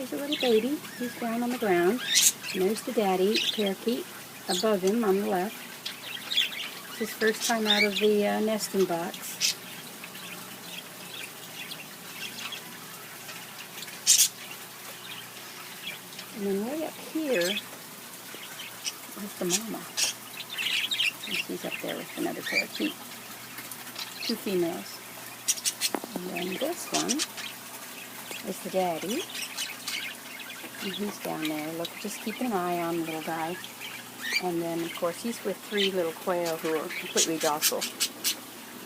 There's a little baby. He's down on the ground. And there's the daddy parakeet above him on the left. It's his first time out of the nesting box. And then way up here is the mama. And she's up there with another parakeet. 2 females. And then this one is the daddy. And he's down there. Look, just keeping an eye on the little guy. And then, of course, he's with 3 little quail who are completely docile.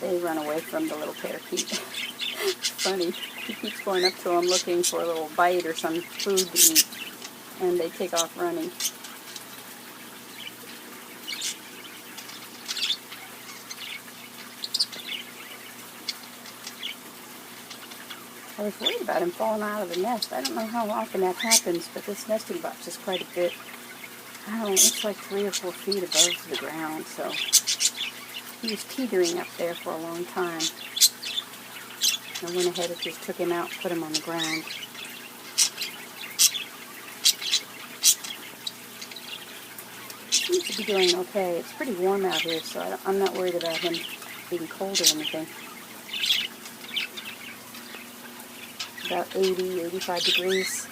They run away from the little parakeet. It's funny. He keeps going up to them looking for a little bite or some food to eat. And they take off running. I was worried about him falling out of the nest. I don't know how often that happens, but this nesting box is quite a bit. I don't know, it's like 3 or 4 feet above the ground, so he was teetering up there for a long time. I went ahead and just took him out and put him on the ground. Seems to be doing okay. It's pretty warm out here, so I'm not worried about him being cold or anything. About 80, 85 degrees.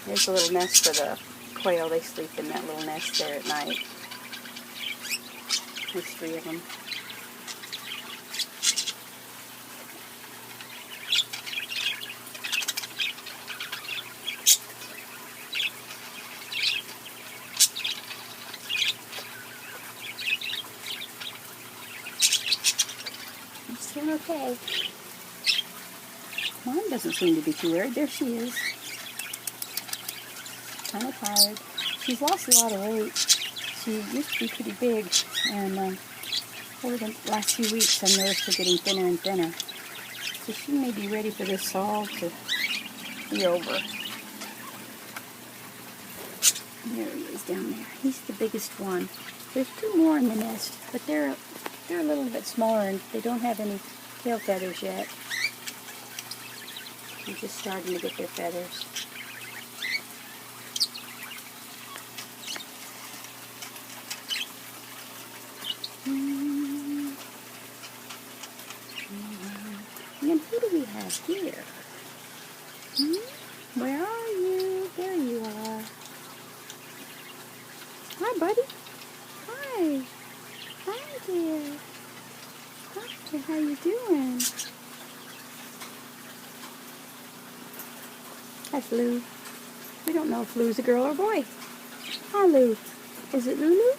There's a little nest for the quail. They sleep in that little nest there at night. There's 3 of them. It's doing okay. Mom doesn't seem to be too worried. There she is. Kind of tired. She's lost a lot of weight. She used to be pretty big, and over the last few weeks I've noticed her getting thinner and thinner. So she may be ready for this all to be over. There he is down there. He's the biggest one. There's 2 more in the nest, but they're a little bit smaller and they don't have any tail feathers yet. They're just starting to get their feathers. And then who do we have here? Where are you? There you are. Hi, buddy. Hi. Hi there. Hi, how you doing? That's Lou. We don't know if Lou's a girl or boy. Hi, Lou. Is it Lulu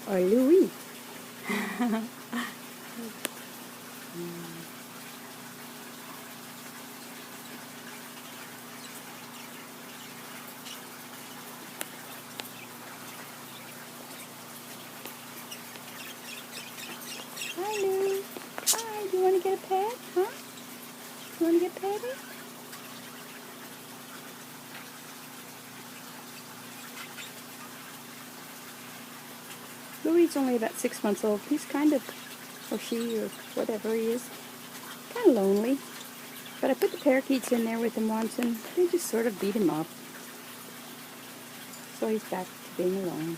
or Louie? Hi, Lou. Hi, do you want to get a pet? Huh? You want to get petted? Louie's only about 6 months old. He's kind of, or she, or whatever he is, kind of lonely. But I put the parakeets in there with him once, and they just sort of beat him up. So he's back to being alone.